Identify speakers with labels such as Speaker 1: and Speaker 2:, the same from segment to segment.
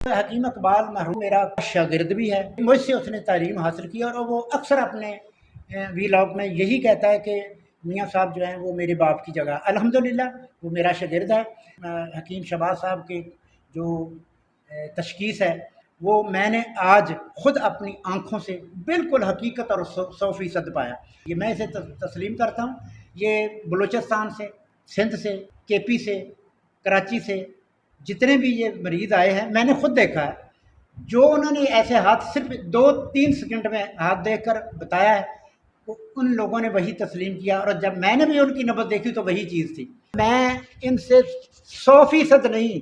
Speaker 1: حکیم اقبال مرحوم میرا شاگرد بھی ہے، مجھ سے اس نے تعلیم حاصل کی اور وہ اکثر اپنے ویلاگ میں یہی کہتا ہے کہ میاں صاحب جو ہیں وہ میرے باپ کی جگہ، الحمدللہ وہ میرا شاگرد ہے۔ حکیم شہباز صاحب کی جو تشخیص ہے وہ میں نے آج خود اپنی آنکھوں سے بالکل حقیقت اور 100% پایا۔ یہ میں اسے تسلیم کرتا ہوں۔ یہ بلوچستان سے، سندھ سے، کے پی سے، کراچی سے جتنے بھی یہ مریض آئے ہیں میں نے خود دیکھا ہے، جو انہوں نے ایسے ہاتھ صرف 2-3 سیکنڈ میں ہاتھ دیکھ کر بتایا ہے، ان لوگوں نے وہی تسلیم کیا، اور جب میں نے بھی ان کی نبض دیکھی تو وہی چیز تھی۔ میں ان سے 100% نہیں،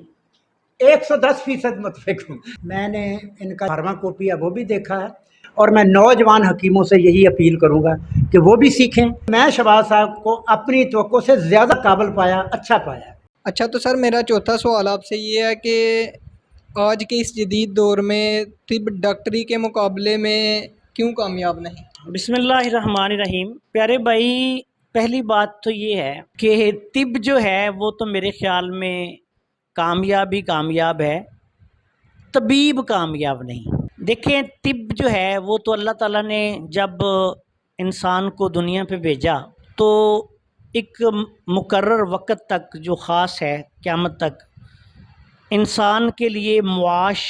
Speaker 1: 110% متفق ہوں۔ میں نے ان کا فارما کوپی ہے وہ بھی دیکھا ہے، اور میں نوجوان حکیموں سے یہی اپیل کروں گا کہ وہ بھی سیکھیں۔ میں شہباز صاحب کو اپنی توقع سے زیادہ قابل پایا، اچھا پایا۔
Speaker 2: اچھا، تو سر میرا چوتھا سوال آپ سے یہ ہے کہ آج کے اس جدید دور میں طب ڈاکٹری کے مقابلے میں کیوں کامیاب نہیں؟
Speaker 3: بسم اللہ الرحمن الرحیم۔ پیارے بھائی، پہلی بات تو یہ ہے کہ طب جو ہے وہ تو میرے خیال میں کامیاب ہے، طبیب کامیاب نہیں۔ دیکھیں، طب جو ہے وہ تو اللہ تعالیٰ نے جب انسان کو دنیا پہ بھیجا تو ایک مقرر وقت تک جو خاص ہے، قیامت تک، انسان کے لیے معاش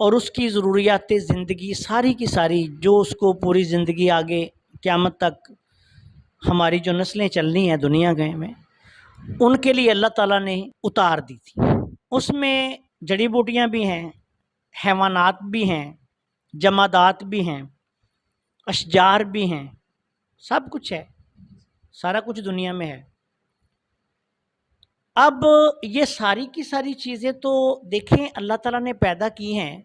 Speaker 3: اور اس کی ضروریات زندگی ساری کی ساری جو اس کو پوری زندگی آگے قیامت تک ہماری جو نسلیں چلنی ہیں دنیا گئے میں، ان کے لیے اللہ تعالیٰ نے اتار دی تھی۔ اس میں جڑی بوٹیاں بھی ہیں، حیوانات بھی ہیں، جمادات بھی ہیں، اشجار بھی ہیں، سب کچھ ہے، سارا کچھ دنیا میں ہے۔ اب یہ ساری کی ساری چیزیں تو دیکھیں اللہ تعالیٰ نے پیدا کی ہیں،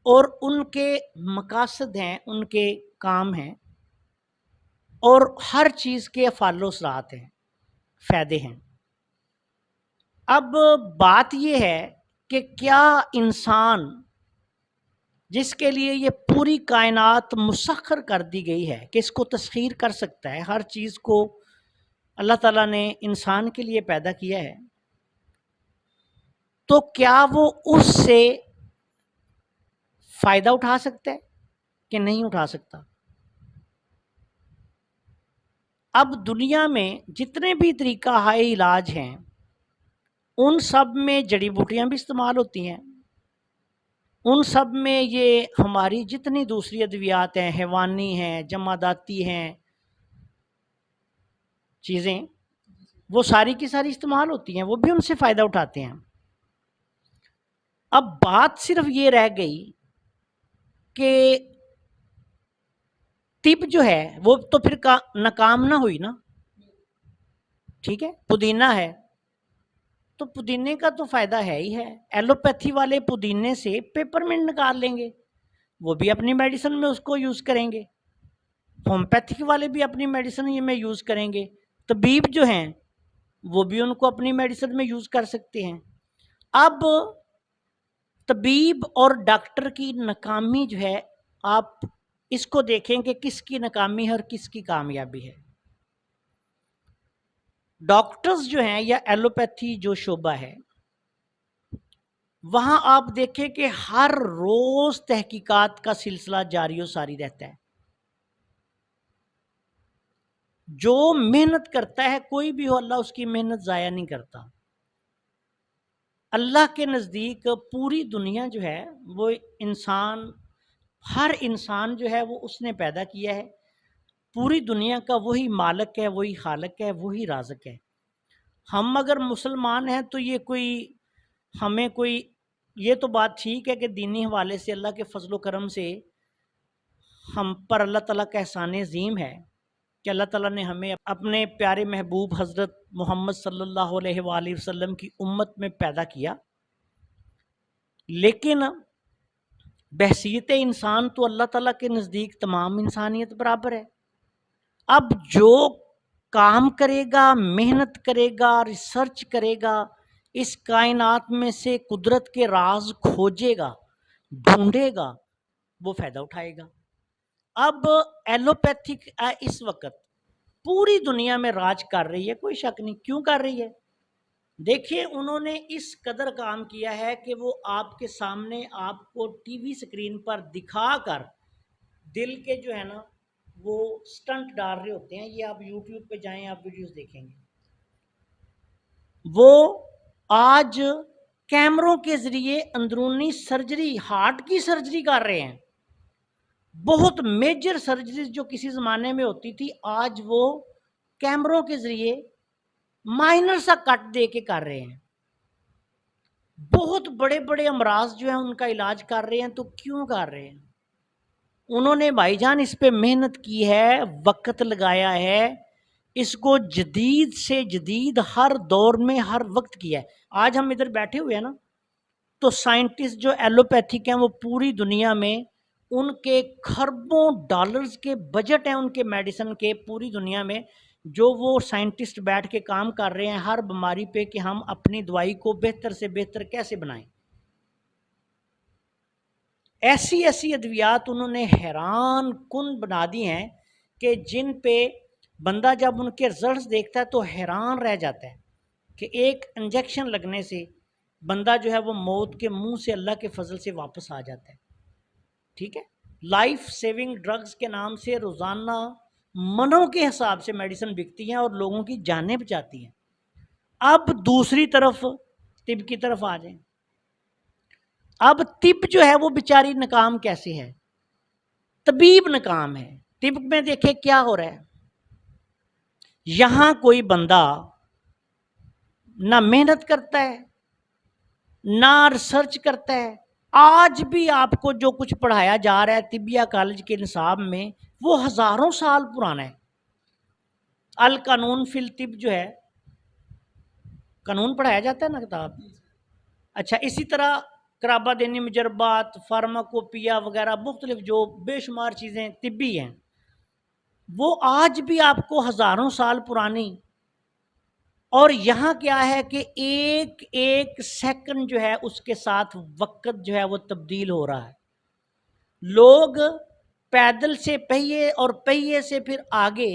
Speaker 3: اور ان کے مقاصد ہیں، ان کے کام ہیں، اور ہر چیز کے افعال و اثرات ہیں، فائدے ہیں۔ اب بات یہ ہے کہ کیا انسان جس کے لیے یہ پوری کائنات مسخر کر دی گئی ہے کہ اس کو تسخیر کر سکتا ہے، ہر چیز کو اللہ تعالیٰ نے انسان کے لیے پیدا کیا ہے، تو کیا وہ اس سے فائدہ اٹھا سکتا ہے کہ نہیں اٹھا سکتا؟ اب دنیا میں جتنے بھی طریقہ ہائے علاج ہیں ان سب میں جڑی بوٹیاں بھی استعمال ہوتی ہیں، ان سب میں یہ ہماری جتنی دوسری ادویات ہیں، حیوانی ہیں، جماداتی ہیں چیزیں، وہ ساری کی ساری استعمال ہوتی ہیں، وہ بھی ان سے فائدہ اٹھاتے ہیں۔ اب بات صرف یہ رہ گئی کہ طب جو ہے وہ تو پھر ناکام نہ ہوئی نا، ٹھیک ہے، پودینہ ہے تو پودینے کا تو فائدہ ہے ہی ہے۔ ایلوپیتھی والے پودینے سے پیپرمنٹ نکال لیں گے، وہ بھی اپنی میڈیسن میں اس کو یوز کریں گے، ہومیوپیتھک والے بھی اپنی میڈیسن میں یوز کریں گے، طبیب جو ہیں وہ بھی ان کو اپنی میڈیسن میں یوز کر سکتے ہیں۔ اب طبیب اور ڈاکٹر کی ناکامی جو ہے، آپ اس کو دیکھیں کہ کس کی ناکامی ہے اور کس کی کامیابی ہے۔ ڈاکٹرز جو ہیں یا ایلوپیتھی جو شعبہ ہے، وہاں آپ دیکھیں کہ ہر روز تحقیقات کا سلسلہ جاری و ساری رہتا ہے۔ جو محنت کرتا ہے کوئی بھی ہو، اللہ اس کی محنت ضائع نہیں کرتا۔ اللہ کے نزدیک پوری دنیا جو ہے وہ انسان، ہر انسان جو ہے وہ اس نے پیدا کیا ہے، پوری دنیا کا وہی مالک ہے، وہی خالق ہے، وہی رازق ہے۔ ہم اگر مسلمان ہیں تو یہ کوئی ہمیں کوئی، یہ تو بات ٹھیک ہے کہ دینی حوالے سے اللہ کے فضل و کرم سے ہم پر اللہ تعالیٰ کا احسان عظیم ہے کہ اللہ تعالیٰ نے ہمیں اپنے پیارے محبوب حضرت محمد صلی اللہ علیہ وآلہ وسلم کی امت میں پیدا کیا، لیکن بحیثیت انسان تو اللہ تعالیٰ کے نزدیک تمام انسانیت برابر ہے۔ اب جو کام کرے گا، محنت کرے گا، ریسرچ کرے گا، اس کائنات میں سے قدرت کے راز کھوجے گا، ڈھونڈے گا، وہ فائدہ اٹھائے گا۔ اب ایلوپیتھک اس وقت پوری دنیا میں راج کر رہی ہے، کوئی شک نہیں۔ کیوں کر رہی ہے؟ دیکھیں انہوں نے اس قدر کام کیا ہے کہ وہ آپ کے سامنے آپ کو ٹی وی سکرین پر دکھا کر دل کے جو ہے نا وہ سٹنٹ ڈال رہے ہوتے ہیں. یہ آپ یوٹیوب پہ جائیں آپ ویڈیوز دیکھیں گے. وہ آج کیمروں کے ذریعے اندرونی سرجری ہارٹ کی سرجری کر رہے ہیں. بہت میجر سرجریز جو کسی زمانے میں ہوتی تھی آج وہ کیمروں کے ذریعے مائنر سا کٹ دے کے کر رہے ہیں. بہت بڑے بڑے امراض جو ہیں ان کا علاج کر رہے ہیں. تو کیوں کر رہے ہیں؟ انہوں نے بھائی جان اس پہ محنت کی ہے, وقت لگایا ہے, اس کو جدید سے جدید ہر دور میں ہر وقت کیا ہے. آج ہم ادھر بیٹھے ہوئے ہیں نا, تو سائنٹسٹ جو ایلوپیتھک ہیں وہ پوری دنیا میں ان کے خربوں ڈالرز کے بجٹ ہیں ان کے میڈیسن کے, پوری دنیا میں جو وہ سائنٹسٹ بیٹھ کے کام کر رہے ہیں ہر بیماری پہ کہ ہم اپنی دوائی کو بہتر سے بہتر کیسے بنائیں. ایسی ایسی ادویات انہوں نے حیران کن بنا دی ہیں کہ جن پہ بندہ جب ان کے رزلٹس دیکھتا ہے تو حیران رہ جاتا ہے کہ ایک انجیکشن لگنے سے بندہ جو ہے وہ موت کے منہ سے اللہ کے فضل سے واپس آ جاتا ہے. ٹھیک ہے, لائف سیونگ ڈرگز کے نام سے روزانہ منوں کے حساب سے میڈیسن بکتی ہیں اور لوگوں کی جانیں بچاتی ہیں. اب دوسری طرف طب کی طرف آ جائیں. اب طب جو ہے وہ بیچاری ناکام کیسے ہے؟ طبیب ناکام ہے. طب میں دیکھیں کیا ہو رہا ہے. یہاں کوئی بندہ نہ محنت کرتا ہے نہ ریسرچ کرتا ہے. آج بھی آپ کو جو کچھ پڑھایا جا رہا ہے طبیہ کالج کے نصاب میں وہ ہزاروں سال پرانا ہے. القانون فی الطب جو ہے, قانون پڑھایا جاتا ہے نا کتاب. اچھا, اسی طرح قرابہ دینی مجربات, فارماکوپیا وغیرہ مختلف جو بے شمار چیزیں طبی ہیں وہ آج بھی آپ کو ہزاروں سال پرانی. اور یہاں کیا ہے کہ ایک ایک سیکنڈ جو ہے اس کے ساتھ وقت جو ہے وہ تبدیل ہو رہا ہے. لوگ پیدل سے پہیے اور پہیے سے پھر آگے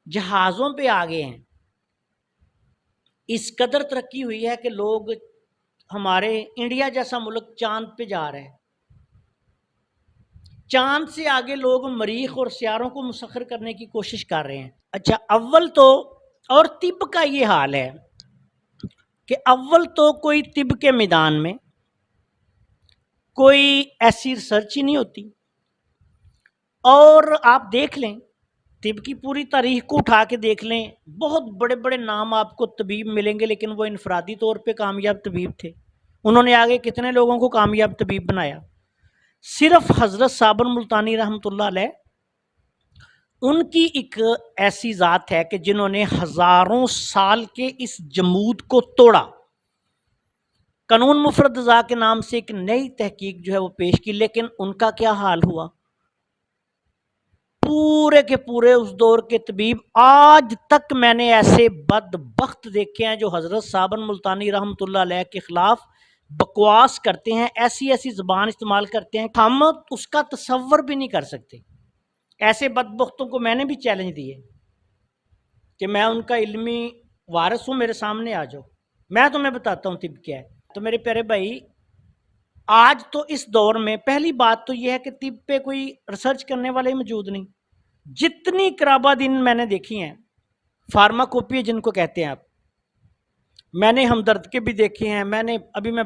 Speaker 3: جہازوں پہ آگے ہیں. اس قدر ترقی ہوئی ہے کہ لوگ ہمارے انڈیا جیسا ملک چاند پہ جا رہے ہیں. چاند سے آگے لوگ مریخ اور سیاروں کو مسخر کرنے کی کوشش کر رہے ہیں. اچھا, اول تو اور طب کا یہ حال ہے کہ اول تو کوئی طب کے میدان میں کوئی ایسی ریسرچ ہی نہیں ہوتی. اور آپ دیکھ لیں طب کی پوری تاریخ کو اٹھا کے دیکھ لیں, بہت بڑے بڑے نام آپ کو طبیب ملیں گے لیکن وہ انفرادی طور پہ کامیاب طبیب تھے. انہوں نے آگے کتنے لوگوں کو کامیاب طبیب بنایا. صرف حضرت صابر ملتانی رحمۃ اللہ علیہ ان کی ایک ایسی ذات ہے کہ جنہوں نے ہزاروں سال کے اس جمود کو توڑا. قانون مفرد ازا کے نام سے ایک نئی تحقیق جو ہے وہ پیش کی, لیکن ان کا کیا حال ہوا؟ پورے کے پورے اس دور کے طبیب آج تک میں نے ایسے بدبخت دیکھے ہیں جو حضرت صابر ملتانی رحمۃ اللہ علیہ کے خلاف بکواس کرتے ہیں, ایسی ایسی زبان استعمال کرتے ہیں ہم اس کا تصور بھی نہیں کر سکتے. ایسے بدبختوں کو میں نے بھی چیلنج دیے کہ میں ان کا علمی وارث ہوں, میرے سامنے آ جاؤ, میں تمہیں بتاتا ہوں طب کیا ہے. تو میرے پیارے بھائی, آج تو اس دور میں پہلی بات تو یہ ہے کہ طب پہ کوئی ریسرچ کرنے والے موجود نہیں. جتنی قرابہ دین میں نے دیکھی ہیں, فارماکوپی جن کو کہتے ہیں آپ, میں نے ہمدرد کے بھی دیکھے ہیں, میں نے ابھی میں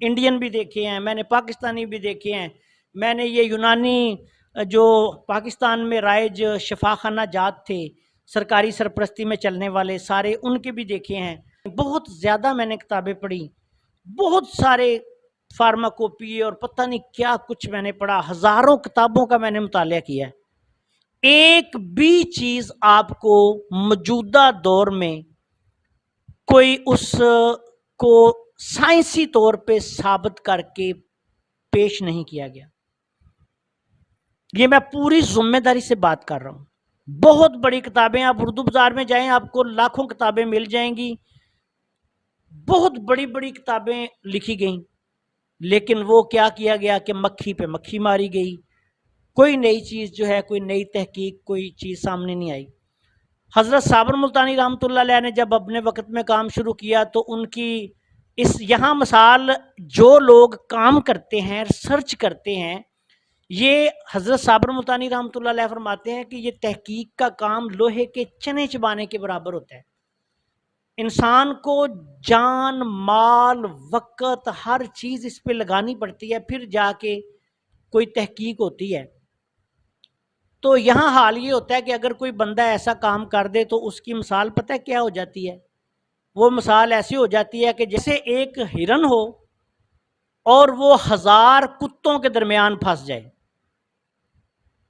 Speaker 3: انڈین بھی دیکھے ہیں, میں نے پاکستانی بھی دیکھے ہیں, میں نے یہ یونانی جو پاکستان میں رائج شفاخانہ جات تھے سرکاری سرپرستی میں چلنے والے سارے, ان کے بھی دیکھے ہیں. بہت زیادہ میں نے کتابیں پڑھی, بہت سارے فارماکوپی اور پتہ نہیں کیا کچھ میں نے پڑھا, ہزاروں کتابوں کا میں نے مطالعہ کیا ہے. ایک بھی چیز آپ کو موجودہ دور میں کوئی اس کو سائنسی طور پہ ثابت کر کے پیش نہیں کیا گیا. یہ میں پوری ذمہ داری سے بات کر رہا ہوں. بہت بڑی کتابیں, آپ اردو بازار میں جائیں آپ کو لاکھوں کتابیں مل جائیں گی, بہت بڑی بڑی کتابیں لکھی گئیں, لیکن وہ کیا کیا گیا کہ مکھی پہ مکھی ماری گئی. کوئی نئی چیز جو ہے, کوئی نئی تحقیق, کوئی چیز سامنے نہیں آئی. حضرت صابر ملتانی رحمۃ اللہ علیہ نے جب اپنے وقت میں کام شروع کیا تو ان کی اس یہاں مثال جو لوگ کام کرتے ہیں، ریسرچ کرتے ہیں، یہ حضرت صابر ملتانی رحمۃ اللہ علیہ فرماتے ہیں کہ یہ تحقیق کا کام لوہے کے چنے چبانے کے برابر ہوتا ہے. انسان کو جان، مال، وقت، ہر چیز اس پہ لگانی پڑتی ہے، پھر جا کے کوئی تحقیق ہوتی ہے. تو یہاں حال یہ ہوتا ہے کہ اگر کوئی بندہ ایسا کام کر دے تو اس کی مثال پتہ ہے کیا ہو جاتی ہے؟ وہ مثال ایسی ہو جاتی ہے کہ جیسے ایک ہرن ہو اور وہ 1000 کتوں کے درمیان پھنس جائے.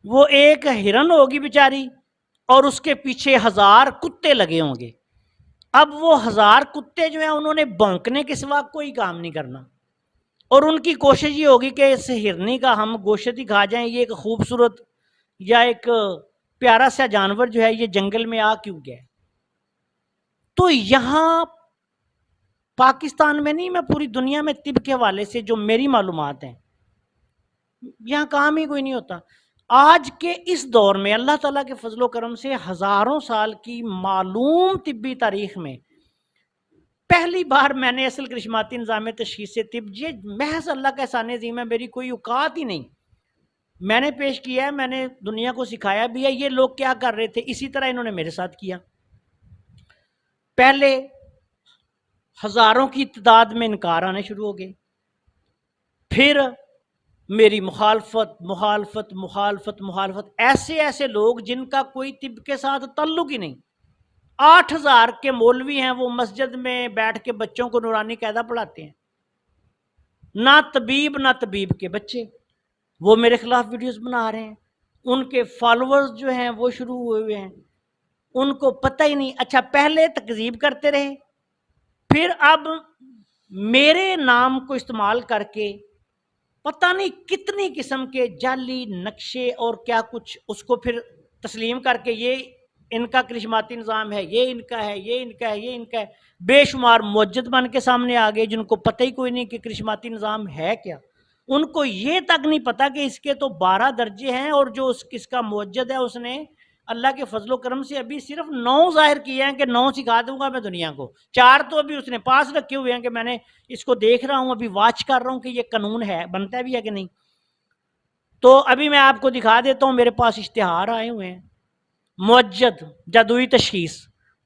Speaker 3: وہ ایک ہرن ہوگی بیچاری اور اس کے پیچھے 1000 کتے لگے ہوں گے. اب وہ 1000 کتے جو ہیں انہوں نے بھونکنے کے سوا کوئی کام نہیں کرنا، اور ان کی کوشش یہ ہوگی کہ اس ہرنی کا ہم گوشت ہی کھا جائیں. یہ ایک خوبصورت یا ایک پیارا سا جانور جو ہے یہ جنگل میں آ کیوں گیا ہے. تو یہاں پاکستان میں نہیں، میں پوری دنیا میں طب کے حوالے سے جو میری معلومات ہیں، یہاں کام ہی کوئی نہیں ہوتا. آج کے اس دور میں اللہ تعالیٰ کے فضل و کرم سے ہزاروں سال کی معلوم طبی تاریخ میں پہلی بار میں نے اصل کرشماتی نظام تشخیص طب، یہ محض اللہ کا احسان عظیم ہے، میری کوئی اوقات ہی نہیں، میں نے پیش کیا ہے، میں نے دنیا کو سکھایا بھی ہے. یہ لوگ کیا کر رہے تھے اسی طرح انہوں نے میرے ساتھ کیا. پہلے ہزاروں کی تعداد میں انکار آنے شروع ہو گئے، پھر میری مخالفت، ایسے لوگ جن کا کوئی طب کے ساتھ تعلق ہی نہیں. 8000 کے مولوی ہیں، وہ مسجد میں بیٹھ کے بچوں کو نورانی قاعدہ پڑھاتے ہیں، نہ طبیب کے بچے، وہ میرے خلاف ویڈیوز بنا رہے ہیں. ان کے فالوورز جو ہیں وہ شروع ہوئے ہیں، ان کو پتہ ہی نہیں. اچھا، پہلے تکذیب کرتے رہے، پھر اب میرے نام کو استعمال کر کے پتہ نہیں کتنی قسم کے جعلی نقشے اور کیا کچھ اس کو پھر تسلیم کر کے یہ ان کا کرشماتی نظام ہے، یہ ان کا ہے، یہ ان کا ہے، یہ ان کا ہے. بے شمار موجد بن کے سامنے آ گئے جن کو پتہ ہی کوئی نہیں کہ کرشماتی نظام ہے کیا. ان کو یہ تک نہیں پتا کہ اس کے تو 12 درجے ہیں، اور جو اس کا موجد ہے اس نے اللہ کے فضل و کرم سے ابھی صرف 9 ظاہر کیے ہیں کہ 9 سکھا دوں گا میں دنیا کو. 4 تو ابھی اس نے پاس رکھے ہوئے ہیں کہ میں نے اس کو دیکھ رہا ہوں، ابھی واچ کر رہا ہوں کہ یہ قانون ہے، بنتا بھی ہے کہ نہیں. تو ابھی میں آپ کو دکھا دیتا ہوں، میرے پاس اشتہار آئے ہوئے ہیں. موجد جادوئی تشخیص،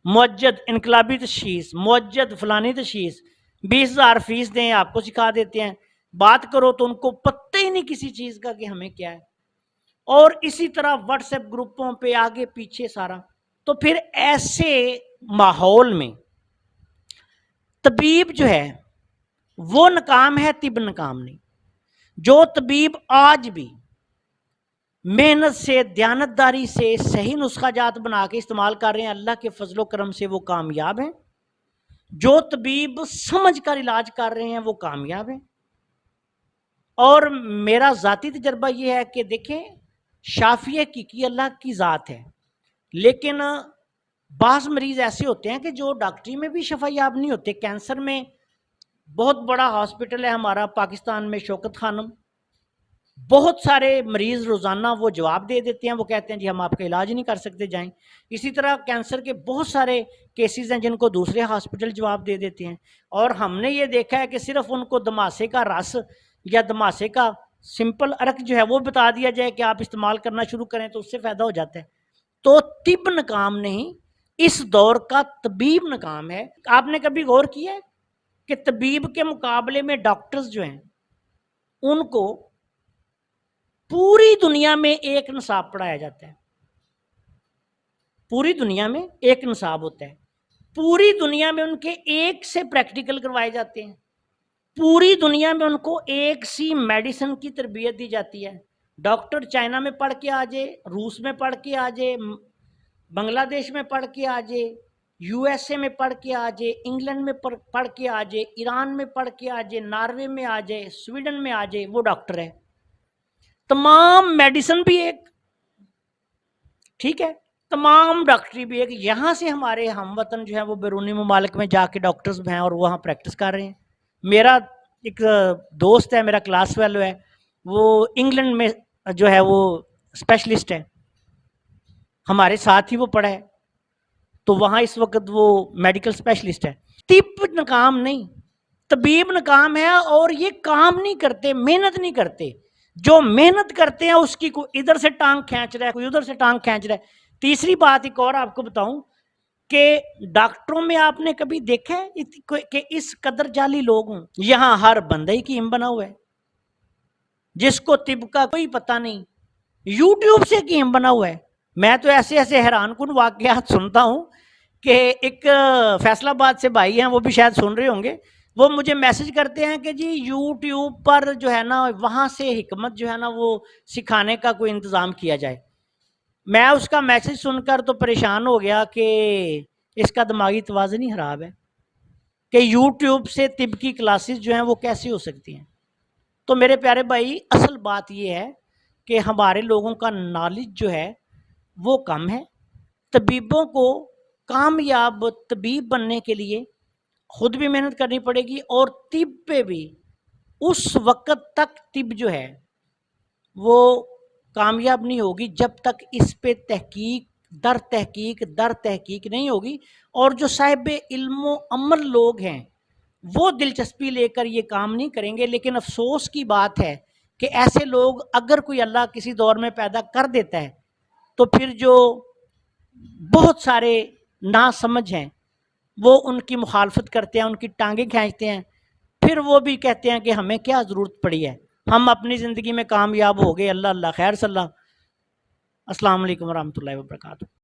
Speaker 3: موجد انقلابی تشخیص، موجد فلانی تشخیص، 20,000 فیس دیں آپ کو سکھا دیتے ہیں. بات کرو تو ان کو پتہ ہی نہیں کسی چیز کا کہ ہمیں کیا ہے. اور اسی طرح واٹس ایپ گروپوں پہ آگے پیچھے سارا. تو پھر ایسے ماحول میں طبیب جو ہے وہ ناکام ہے، طب ناکام نہیں. جو طبیب آج بھی محنت سے، دیانتداری سے صحیح نسخہ جات بنا کے استعمال کر رہے ہیں، اللہ کے فضل و کرم سے وہ کامیاب ہیں. جو طبیب سمجھ کر علاج کر رہے ہیں وہ کامیاب ہیں. اور میرا ذاتی تجربہ یہ ہے کہ دیکھیں، شافی حقیقی اللہ کی ذات ہے، لیکن بعض مریض ایسے ہوتے ہیں کہ جو ڈاکٹری میں بھی شفا یاب نہیں ہوتے. کینسر میں بہت بڑا ہاسپٹل ہے ہمارا پاکستان میں، شوکت خانم. بہت سارے مریض روزانہ وہ جواب دے دیتے ہیں، وہ کہتے ہیں جی ہم آپ کا علاج نہیں کر سکتے، جائیں. اسی طرح کینسر کے بہت سارے کیسز ہیں جن کو دوسرے ہاسپٹل جواب دے دیتے ہیں. اور ہم نے یہ دیکھا ہے کہ صرف ان کو دماسے کا رس یا دماسے کا سمپل عرق جو ہے وہ بتا دیا جائے کہ آپ استعمال کرنا شروع کریں تو اس سے فائدہ ہو جاتا ہے. تو طب ناکام نہیں، اس دور کا طبیب ناکام ہے. آپ نے کبھی غور کیا ہے کہ طبیب کے مقابلے میں ڈاکٹرز جو ہیں ان کو پوری دنیا میں ایک نصاب پڑھایا جاتا ہے. پوری دنیا میں ایک نصاب ہوتا ہے، پوری دنیا میں ان کے ایک سے پریکٹیکل کروائے جاتے ہیں، پوری دنیا میں ان کو ایک سی میڈیسن کی تربیت دی جاتی ہے. ڈاکٹر چائنا میں پڑھ کے آ جائے، روس میں پڑھ کے آ جائے، بنگلہ دیش میں پڑھ کے آ جائے، یو ایس اے میں پڑھ کے آ جائے، انگلینڈ میں پڑھ کے آ جائے، ایران میں پڑھ کے آ جائے، ناروے میں آ جائے، سویڈن میں آ جائے، وہ ڈاکٹر ہے. تمام میڈیسن بھی ایک، ٹھیک ہے، تمام ڈاکٹری بھی ایک. یہاں سے ہمارے ہم وطن جو ہیں وہ بیرونی ممالک میں جا کے ڈاکٹرز ہیں اور وہاں پریکٹس کر رہے ہیں. میرا ایک دوست ہے، میرا کلاس فیلو ہے، وہ انگلینڈ میں جو ہے وہ اسپیشلسٹ ہے، ہمارے ساتھ ہی وہ پڑھا ہے. تو وہاں اس وقت وہ میڈیکل اسپیشلسٹ ہے. طب ناکام نہیں، طبیب ناکام ہے، اور یہ کام نہیں کرتے، محنت نہیں کرتے. جو محنت کرتے ہیں اس کی کوئی ادھر سے ٹانگ کھینچ رہا ہے، کوئی ادھر سے ٹانگ کھینچ رہا ہے. تیسری بات ایک اور آپ کو بتاؤں کہ ڈاکٹروں میں آپ نے کبھی دیکھا ہے کہ اس قدر جعلی لوگ ہوں؟ یہاں ہر بندہ ہی کیم بنا ہوا ہے، جس کو طب کا کوئی پتہ نہیں، یوٹیوب سے کیم بنا ہوا ہے. میں تو ایسے ایسے حیران کن واقعات سنتا ہوں کہ ایک فیصل آباد سے بھائی ہیں، وہ بھی شاید سن رہے ہوں گے، وہ مجھے میسج کرتے ہیں کہ جی یوٹیوب پر جو ہے نا وہاں سے حکمت جو ہے نا وہ سکھانے کا کوئی انتظام کیا جائے. میں اس کا میسج سن کر تو پریشان ہو گیا کہ اس کا دماغی توازن ہی خراب ہے کہ یوٹیوب سے طب کی کلاسز جو ہیں وہ کیسی ہو سکتی ہیں. تو میرے پیارے بھائی، اصل بات یہ ہے کہ ہمارے لوگوں کا نالج جو ہے وہ کم ہے. طبیبوں کو کامیاب طبیب بننے کے لیے خود بھی محنت کرنی پڑے گی، اور طب پہ بھی اس وقت تک طب جو ہے وہ کامیاب نہیں ہوگی جب تک اس پہ تحقیق نہیں ہوگی. اور جو صاحب علم و عمل لوگ ہیں وہ دلچسپی لے کر یہ کام نہیں کریں گے. لیکن افسوس کی بات ہے کہ ایسے لوگ اگر کوئی اللہ کسی دور میں پیدا کر دیتا ہے تو پھر جو بہت سارے ناسمجھ ہیں وہ ان کی مخالفت کرتے ہیں، ان کی ٹانگیں کھینچتے ہیں. پھر وہ بھی کہتے ہیں کہ ہمیں کیا ضرورت پڑی ہے، ہم اپنی زندگی میں کامیاب ہو گئے، اللہ اللہ خیر صلی اللہ. السلام علیکم ورحمۃ اللہ وبرکاتہ.